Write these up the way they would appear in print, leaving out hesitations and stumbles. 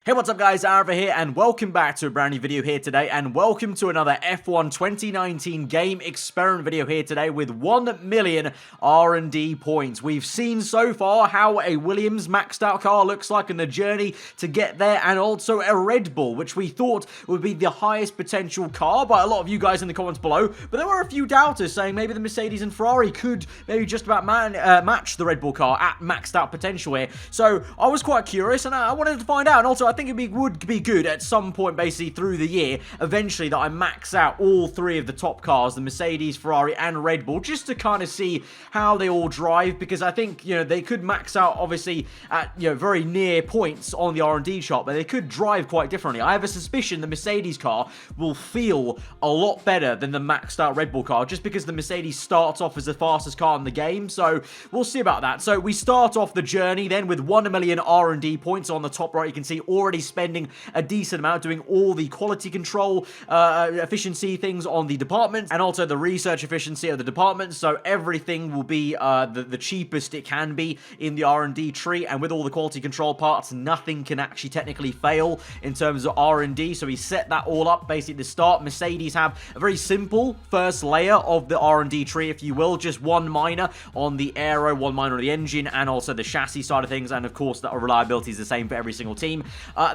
Hey, what's up guys, aarava here, and welcome back to a brand new video here today, and welcome to another F1 2019 game experiment video here today with 1 million R&D points. We've seen so far how a Williams maxed out car looks like in the journey to get there, and also a Red Bull, which we thought would be the highest potential car by a lot of you guys in the comments below, but there were a few doubters saying maybe the Mercedes and Ferrari could maybe just about match the Red Bull car at maxed out potential here. So I was quite curious, and I wanted to find out, and also I think it would be good at some point basically through the year eventually that I max out all three of the top cars, the Mercedes, Ferrari and Red Bull, just to kind of see how they all drive, because I think, you know, they could max out obviously at, you know, very near points on the R&D chart, but they could drive quite differently. I have a suspicion the Mercedes car will feel a lot better than the maxed out Red Bull car, just because the Mercedes starts off as the fastest car in the game, so we'll see about that. So we start off the journey then with 1 million R&D points. On the top right you can see already spending a decent amount, doing all the quality control efficiency things on the departments, and also the research efficiency of the departments, so everything will be the cheapest it can be in the R&D tree, and with all the quality control parts, nothing can actually technically fail in terms of R&D, so we set that all up basically at the start. Mercedes have a very simple first layer of the R&D tree, if you will, just one minor on the aero, one minor on the engine, and also the chassis side of things, and of course that reliability is the same for every single team.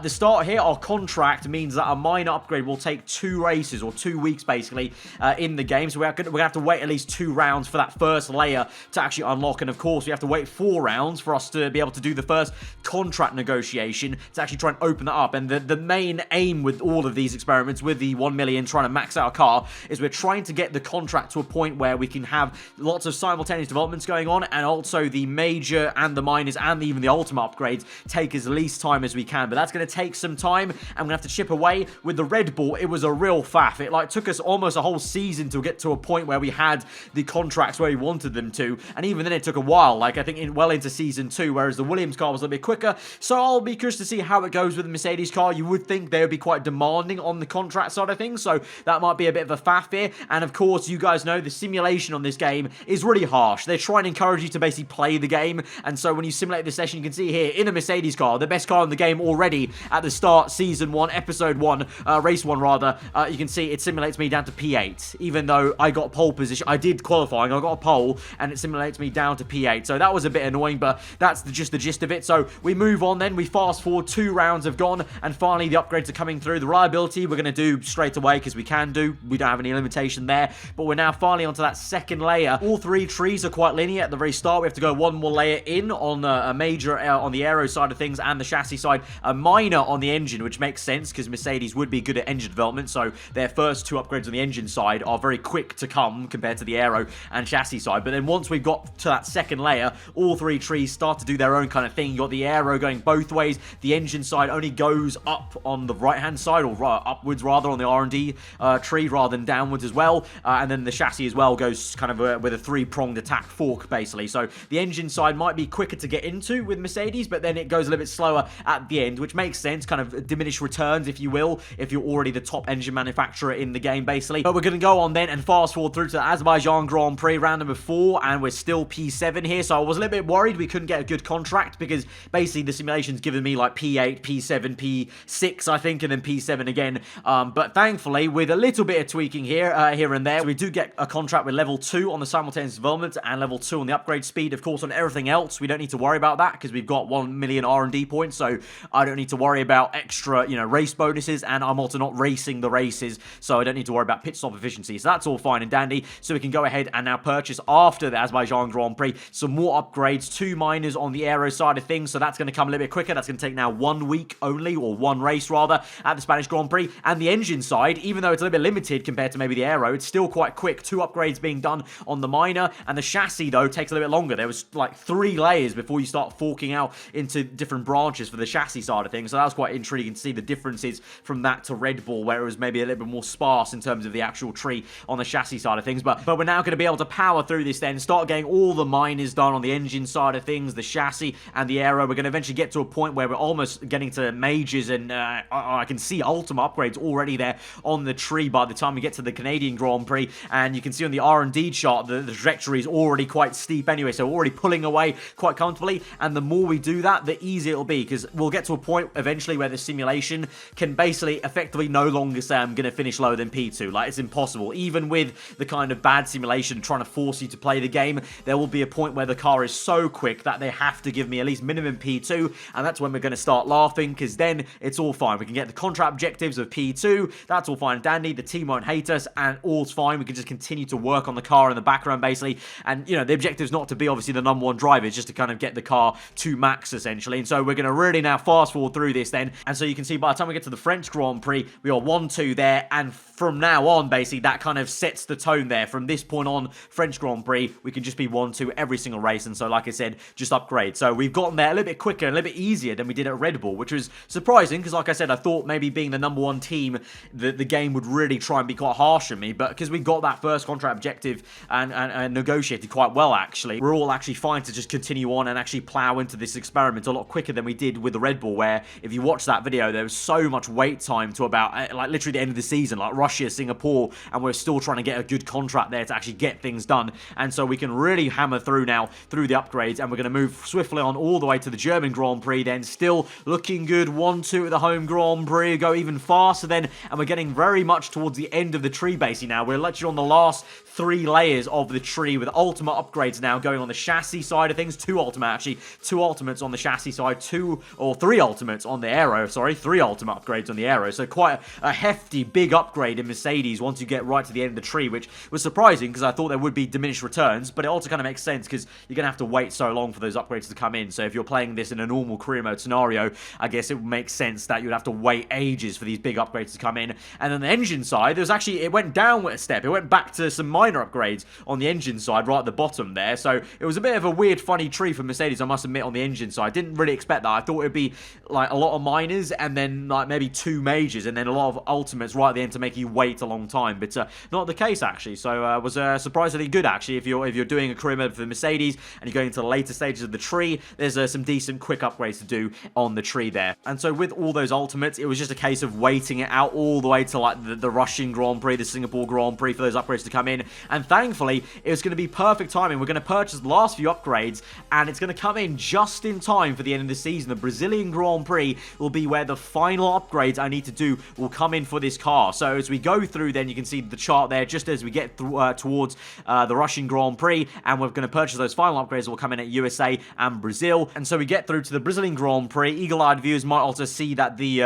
The start here, our contract means that a minor upgrade will take 2 races or 2 weeks basically in the game, so we're going to have to wait at least 2 rounds for that first layer to actually unlock, and of course we have to wait 4 rounds for us to be able to do the first contract negotiation to actually try and open that up. And the main aim with all of these experiments with the 1 million trying to max out a car is we're trying to get the contract to a point where we can have lots of simultaneous developments going on, and also the major and the minors and even the ultimate upgrades take as least time as we can, but that's going to take some time, and we're going to have to chip away. With the Red Bull, it was a real faff. It like took us almost a whole season to get to a point where we had the contracts where we wanted them to, and even then it took a while, like I think well into season 2, whereas the Williams car was a little bit quicker. So I'll be curious to see how it goes with the Mercedes car. You would think they would be quite demanding on the contract side of things, so that might be a bit of a faff here. And of course, you guys know the simulation on this game is really harsh. They're trying to encourage you to basically play the game, and so when you simulate this session, you can see here in a Mercedes car, the best car in the game already at the start, season 1, episode 1, race 1 rather, you can see it simulates me down to P8, even though I got pole position. I did qualifying, I got a pole, and it simulates me down to P8, so that was a bit annoying, but that's just the gist of it. So we move on then, we fast forward, 2 rounds have gone, and finally the upgrades are coming through. The reliability we're going to do straight away, because we can do, we don't have any limitation there, but we're now finally onto that second layer. All 3 trees are quite linear at the very start. We have to go 1 more layer in on a major on the aero side of things, and the chassis side, a minor on the engine, which makes sense because Mercedes would be good at engine development, so their first 2 upgrades on the engine side are very quick to come compared to the aero and chassis side. But then once we've got to that second layer, all 3 trees start to do their own kind of thing. You got the aero going both ways, the engine side only goes up on the right hand side, or upwards rather, on the R&D tree rather than downwards as well, and then the chassis as well goes kind of with a 3-pronged attack fork basically. So the engine side might be quicker to get into with Mercedes, but then it goes a little bit slower at the end, which makes sense, kind of diminished returns if you will, if you're already the top engine manufacturer in the game basically. But we're going to go on then and fast forward through to the Azerbaijan Grand Prix round number 4, and we're still P7 here, so I was a little bit worried we couldn't get a good contract, because basically the simulation's given me like P8, P7, P6 I think, and then P7 again, but thankfully with a little bit of tweaking here and there, we do get a contract with level 2 on the simultaneous development and level 2 on the upgrade speed. Of course, on everything else we don't need to worry about that, because we've got 1 million R&D points, so I don't need to worry about extra, you know, race bonuses, and I'm also not racing the races, so I don't need to worry about pit stop efficiency, so that's all fine and dandy. So we can go ahead and now purchase, after the Azerbaijan Grand Prix, some more upgrades, 2 minors on the aero side of things, so that's going to come a little bit quicker. That's going to take now 1 week only, or 1 race rather, at the Spanish Grand Prix. And the engine side, even though it's a little bit limited compared to maybe the aero, it's still quite quick. 2 upgrades being done on the minor, and the chassis though takes a little bit longer. There was like 3 layers before you start forking out into different branches for the chassis side of things, so that was quite intriguing to see the differences from that to Red Bull, where it was maybe a little bit more sparse in terms of the actual tree on the chassis side of things. But we're now going to be able to power through this then, start getting all the minors done on the engine side of things, the chassis and the aero. We're going to eventually get to a point where we're almost getting to majors, and I can see ultimate upgrades already there on the tree by the time we get to the Canadian Grand Prix. And you can see on the R&D chart the trajectory is already quite steep anyway, so we're already pulling away quite comfortably, and the more we do that, the easier it'll be, because we'll get to a point point eventually where the simulation can basically effectively no longer say I'm going to finish lower than P2. Like, it's impossible. Even with the kind of bad simulation trying to force you to play the game, there will be a point where the car is so quick that they have to give me at least minimum P2, and that's when we're going to start laughing, because then it's all fine. We can get the contract objectives of P2, that's all fine and dandy, the team won't hate us, and all's fine. We can just continue to work on the car in the background, basically, and, you know, the objective is not to be, obviously, the #1 driver, it's just to kind of get the car to max, essentially, and so we're going to really now fast forward through this then, and so you can see by the time we get to the French Grand Prix, we are 1-2 there, and from now on, basically, that kind of sets the tone there. From this point on, French Grand Prix, we can just be 1-2 every single race, and so, like I said, just upgrade. So we've gotten there a little bit quicker, a little bit easier than we did at Red Bull, which was surprising, because, like I said, I thought maybe being the #1 team, the game would really try and be quite harsh on me, but because we got that first contract objective and negotiated quite well, actually, we're all actually fine to just continue on and actually plow into this experiment a lot quicker than we did with the Red Bull, where, if you watch that video, there was so much wait time to about, like, literally the end of the season, like Russia, Singapore, and we're still trying to get a good contract there to actually get things done, and so we can really hammer through now, through the upgrades, and we're going to move swiftly on all the way to the German Grand Prix then, still looking good, 1-2 at the home Grand Prix, go even faster then, and we're getting very much towards the end of the tree basically now. We're literally on the last 3 layers of the tree, with ultimate upgrades now going on the chassis side of things, 2 ultimate actually, 2 ultimates on the chassis side, 3 ultimates on the aero, sorry, 3 ultimate upgrades on the aero, so quite a hefty, big upgrade in Mercedes once you get right to the end of the tree, which was surprising because I thought there would be diminished returns, but it also kind of makes sense because you're going to have to wait so long for those upgrades to come in, so if you're playing this in a normal career mode scenario, I guess it would make sense that you'd have to wait ages for these big upgrades to come in. And then the engine side, there's actually, it went down a step, it went back to some minor upgrades on the engine side right at the bottom there, so it was a bit of a weird, funny tree for Mercedes, I must admit, on the engine side. Didn't really expect that. I thought it would be like a lot of minors and then like maybe 2 majors and then a lot of ultimates right at the end to make you wait a long time, but not the case actually, so was surprisingly good actually. If you're doing a career mode for Mercedes and you're going into the later stages of the tree, there's some decent quick upgrades to do on the tree there. And so with all those ultimates, it was just a case of waiting it out all the way to like the Russian Grand Prix, the Singapore Grand Prix, for those upgrades to come in, and thankfully it was going to be perfect timing. We're going to purchase the last few upgrades and it's going to come in just in time for the end of the season. The Brazilian Grand Prix will be where the final upgrades I need to do will come in for this car. So as we go through, then you can see the chart there just as we get towards the Russian Grand Prix, and we're going to purchase those final upgrades that will come in at USA and Brazil. And so we get through to the Brazilian Grand Prix. Eagle-eyed viewers might also see that the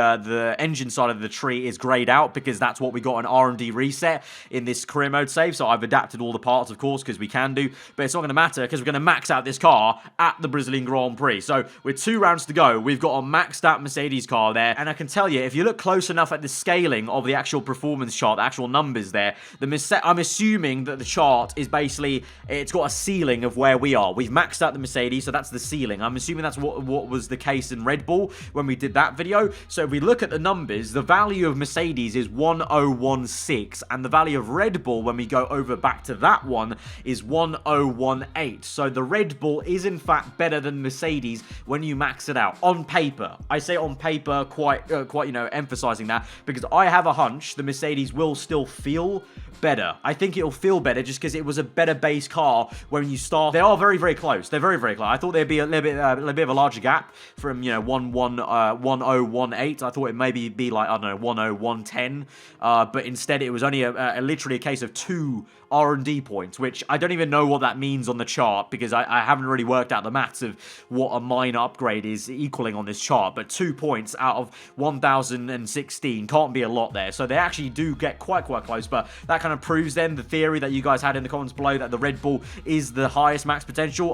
engine side of the tree is grayed out because that's what we got an R&D reset in this career mode save. So I've adapted all the parts, of course, because we can do, but it's not going to matter because we're going to max out this car at the Brazilian Grand Prix. So with 2 rounds to go, we've got a maxed out Mercedes car there, and I can tell you, if you look close enough at the scaling of the actual performance chart, the actual numbers there, I'm assuming that the chart is basically, it's got a ceiling of where we are. We've maxed out the Mercedes, so that's the ceiling. I'm assuming that's what was the case in Red Bull when we did that video. So if we look at the numbers, the value of Mercedes is 1016, and the value of Red Bull, when we go over back to that one, is 1018. So the Red Bull is in fact better than Mercedes when you max it out on paper. I say on paper quite you know, emphasizing that, because I have a hunch the Mercedes will still feel better. I think it'll feel better just because it was a better base car when you start. They are very, very close. They're very, very close. I thought there'd be a little bit of a larger gap from, you know, 1018. I thought it maybe be like, I don't know, 1010. But instead it was only literally a case of 2 R&D points, which I don't even know what that means on the chart because I haven't really worked out the maths of what a minor upgrade is equaling on this chart, but 2 points out of 1016 can't be a lot there, so they actually do get quite close, but that kind of proves then the theory that you guys had in the comments below that the Red Bull is the highest max potential.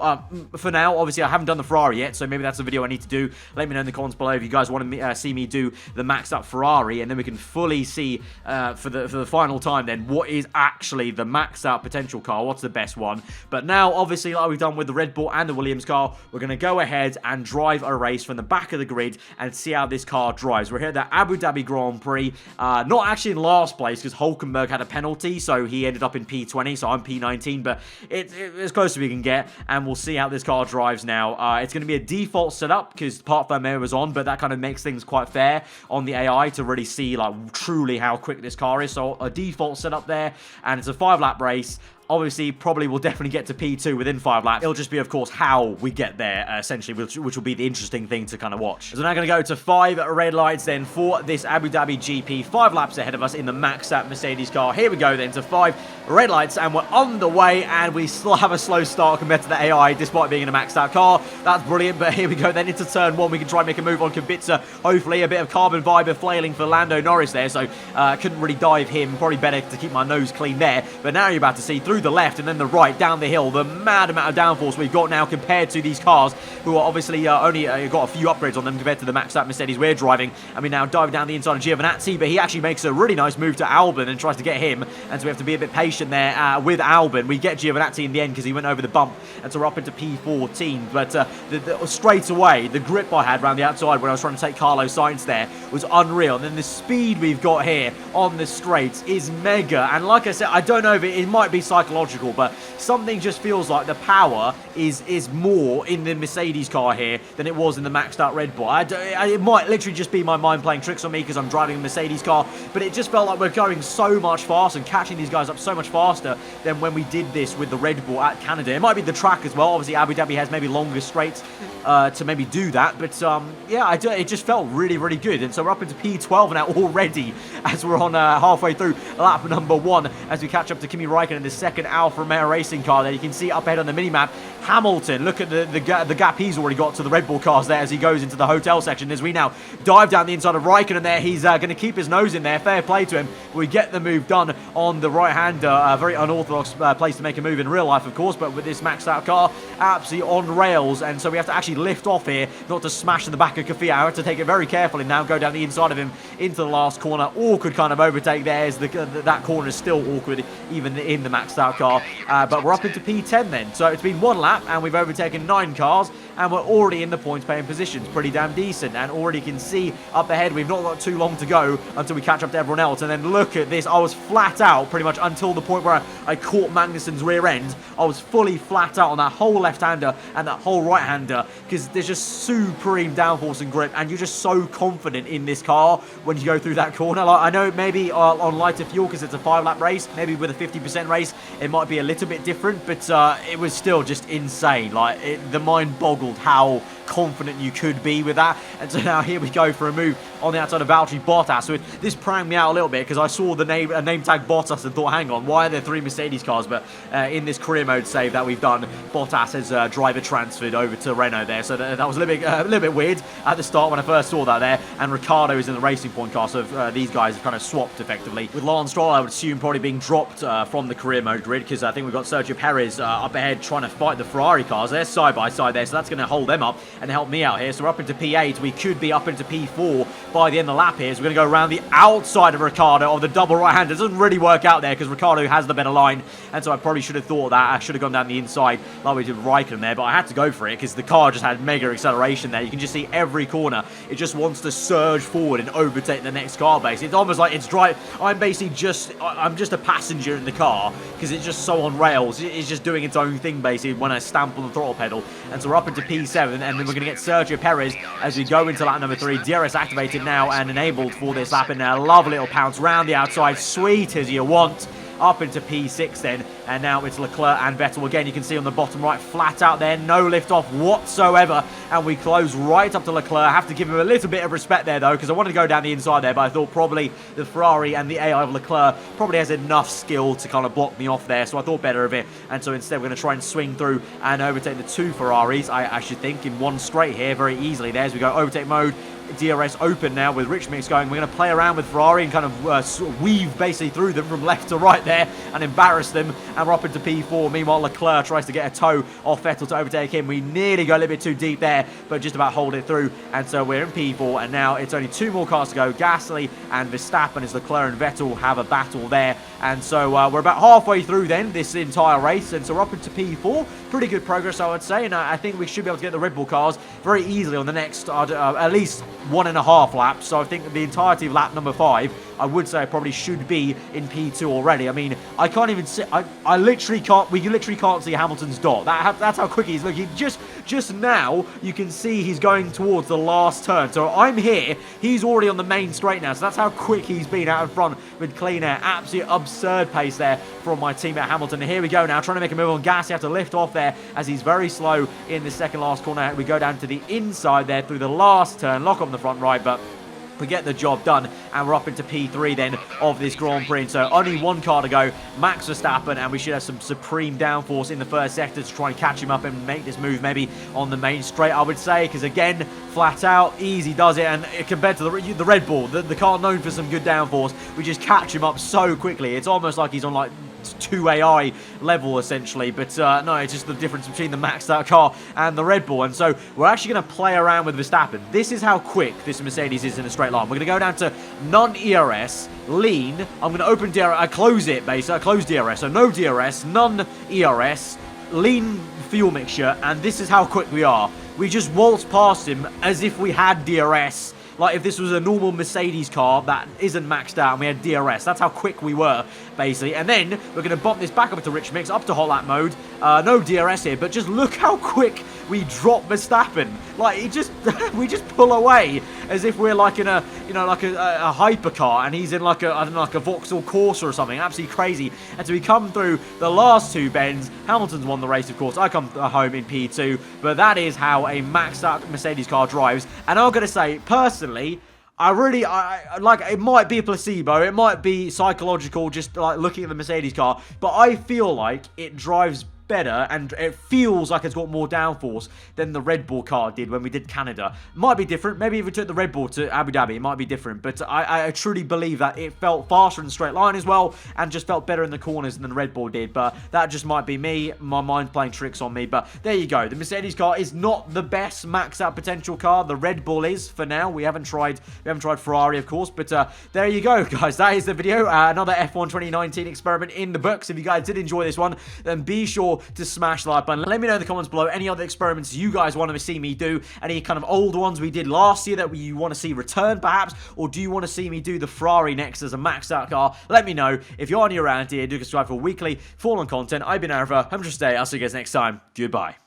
For now, obviously I haven't done the Ferrari yet, so maybe that's a video I need to do. Let me know in the comments below if you guys want to see me do the maxed up Ferrari, and then we can fully see for the final time then what is actually the maxed out potential car, what's the best one. But now, obviously, like we've done with the Red Bull and the Williams car, we're going to go ahead and drive a race from the back of the grid and see how this car drives. We're here at the Abu Dhabi Grand Prix, not actually in last place because Hulkenberg had a penalty, so he ended up in P20, so I'm P19, but it's as close as we can get, and we'll see how this car drives now. It's going to be a default setup because part firmware was on, but that kind of makes things quite fair on the AI to really see like truly how quick this car is. So a default setup there, and it's a 5-lap race. obviously probably will definitely get to P2 within 5 laps. It'll just be, of course, how we get there, essentially, which will be the interesting thing to kind of watch. So we're now going to go to 5 red lights then for this Abu Dhabi GP. 5 laps ahead of us in the maxed out Mercedes car. Here we go then to 5 red lights, and we're on the way, and we still have a slow start compared to the AI, despite being in a maxed out car. That's brilliant, but here we go then into turn 1. We can try and make a move on Kubica. Hopefully a bit of carbon fiber flailing for Lando Norris there, so couldn't really dive him. Probably better to keep my nose clean there. But now you're about to see through the left and then the right down the hill the mad amount of downforce we've got now compared to these cars, who are obviously only got a few upgrades on them compared to the maxed out Mercedes we're driving. And we now dive down the inside of Giovinazzi, but he actually makes a really nice move to Albon and tries to get him, and so we have to be a bit patient there with Albon. We get Giovinazzi in the end because he went over the bump, and so we're up into P14. But straight away, the grip I had around the outside when I was trying to take Carlos Sainz there was unreal. And then the speed we've got here on the straights is mega. And like I said, I don't know if it might be psychological, but something just feels like the power is more in the Mercedes car here than it was in the maxed out Red Bull. It might literally just be my mind playing tricks on me because I'm driving a Mercedes car, but it just felt like we're going so much faster and catching these guys up so much faster than when we did this with the Red Bull at Canada. It might be the track as well. Obviously, Abu Dhabi has maybe longer straights to maybe do that, but yeah, it just felt really, really good. And so we're up into P12 now already as we're on halfway through lap number 1 as we catch up to Kimi Raikkonen in the second Alfa Romeo racing car there. You can see up ahead on the minimap Hamilton. Look at the gap he's already got to the Red Bull cars there as he goes into the hotel section. As we now dive down the inside of Raikkonen there, he's going to keep his nose in there. Fair play to him. We get the move done on the right-hander. A very unorthodox place to make a move in real life, of course, but with this maxed out car, absolutely on rails. And so we have to actually lift off here, not to smash in the back of Kvyat. I have to take it very carefully now, go down the inside of him into the last corner. Awkward kind of overtake there, as that corner is still awkward, even in the maxed out car. But we're up into P10 then. So it's been 1 lap, and we've overtaken 9 cars, and we're already in the points paying positions. Pretty damn decent, and already can see up ahead we've not got too long to go until we catch up to everyone else. And then look at this, I was flat out pretty much until the point where I caught Magnussen's rear end. I was fully flat out on that whole left-hander and that whole right-hander, because there's just supreme downforce and grip, and you're just so confident in this car when you go through that corner. Like, I know maybe on lighter fuel, because it's a 5-lap race, maybe with a 50% race it might be a little bit different, but it was still just insane. Like, the mind boggled how confident you could be with that. And so now here we go for a move on the outside of Valtteri Bottas. So this pranged me out a little bit because I saw the name tag Bottas and thought, hang on, why are there 3 Mercedes cars? But in this career mode save that we've done, Bottas has driver transferred over to Renault there. So that was a little bit weird at the start when I first saw that there. And Ricciardo is in the Racing Point car, so these guys have kind of swapped effectively. With Lance Stroll, I would assume probably being dropped from the career mode grid, because I think we've got Sergio Perez up ahead trying to fight the Ferrari cars. They're side by side there, so that's going to hold them up and help me out here. So we're up into P8. We could be up into P4 by the end of the lap here. So we're going to go around the outside of Ricciardo of the double right-hander. It doesn't really work out there because Ricciardo has the better line, and so I probably should have thought that. I should have gone down the inside like we did with Raikkonen there, but I had to go for it because the car just had mega acceleration there. You can just see every corner. It just wants to surge forward and overtake the next car base. It's almost like it's I'm basically I'm just a passenger in the car because it's just so on rails. It's just doing its own thing basically when I stamp on the throttle pedal. And so we're up into P7, and then we're going to get Sergio Perez as we go into lap number 3. DRS activated now and enabled for this lap, and a lovely little pounce round the outside, sweet as you want. Up into P6 then, and now it's Leclerc and Vettel again. You can see on the bottom right, flat out there, no lift off whatsoever, and we close right up to Leclerc. I have to give him a little bit of respect there though, because I wanted to go down the inside there, but I thought probably the Ferrari and the AI of Leclerc probably has enough skill to kind of block me off there, so I thought better of it. And so instead we're going to try and swing through and overtake the 2 Ferraris, I should think, in one straight here very easily there as we go overtake mode. DRS open now with Rich Mix going. We're going to play around with Ferrari and kind of weave basically through them from left to right there and embarrass them, and we're up into P4. Meanwhile, Leclerc tries to get a toe off Vettel to overtake him. We nearly go a little bit too deep there, but just about hold it through, and so we're in P4, and now it's only 2 more cars to go. Gasly and Verstappen as Leclerc and Vettel have a battle there, and so we're about halfway through then this entire race, and so we're up into P4. Pretty good progress, I would say, and I think we should be able to get the Red Bull cars very easily on the next at least 1.5 laps. So I think the entirety of lap number 5, I would say I probably should be in P2 already. I mean, I can't even see, I literally can't, we literally can't see Hamilton's dot. That's how quick he's looking. Just now, you can see he's going towards the last turn. So I'm here, he's already on the main straight now. So that's how quick he's been out in front with clean air. Absolute absurd pace there from my teammate Hamilton. And here we go now, trying to make a move on gas. You have to lift off there as he's very slow in the second last corner. We go down to the inside there through the last turn, lock on the front right, but we get the job done, and we're up into P3 then of this Grand Prix. So only one car to go, Max Verstappen, and we should have some supreme downforce in the first sector to try and catch him up and make this move maybe on the main straight, I would say, because again, flat out, easy does it, and compared to the Red Bull, the car known for some good downforce, we just catch him up so quickly. It's almost like he's on like 2 AI level essentially, but no, it's just the difference between the maxed out car and the Red Bull. And so we're actually going to play around with Verstappen. This is how quick this Mercedes is in a straight line. We're going to go down to non-ERS, lean. I'm going to open DRS, close it basically, close DRS, so no DRS, non-ERS, lean fuel mixture, and this is how quick we are. We just waltz past him as if we had DRS. Like if this was a normal Mercedes car that isn't maxed out and we had DRS. That's how quick we were, basically. And then we're going to bump this back up to Rich Mix, up to Hot Lap mode. No DRS here, but just look how quick we drop Verstappen. Like, we just pull away as if we're like in a, you know, like a hypercar, and he's in like a, I don't know, like a Vauxhall Corsa or something. Absolutely crazy. And so we come through the last two bends. Hamilton's won the race, of course. I come home in P2, but that is how a maxed out Mercedes car drives. And I'm going to say, personally, I like, it might be a placebo, it might be psychological, just like looking at the Mercedes car, but I feel like it drives better and it feels like it's got more downforce than the Red Bull car did when we did Canada. Might be different. Maybe if we took the Red Bull to Abu Dhabi, it might be different. But I truly believe that it felt faster in the straight line as well, and just felt better in the corners than the Red Bull did. But that just might be me, my mind playing tricks on me. But there you go. The Mercedes car is not the best max out potential car. The Red Bull is for now. We haven't tried Ferrari, of course. But there you go, guys. That is the video. Another F1 2019 experiment in the books. If you guys did enjoy this one, then be sure to smash the like button. Let me know in the comments below any other experiments you guys want to see me do, any kind of old ones we did last year that you want to see return perhaps, or do you want to see me do the Ferrari next as a maxed out car? Let me know. If you're new around here, do subscribe for weekly full-on content. I've been aarava. Have a good day. I'll see you guys next time. Goodbye.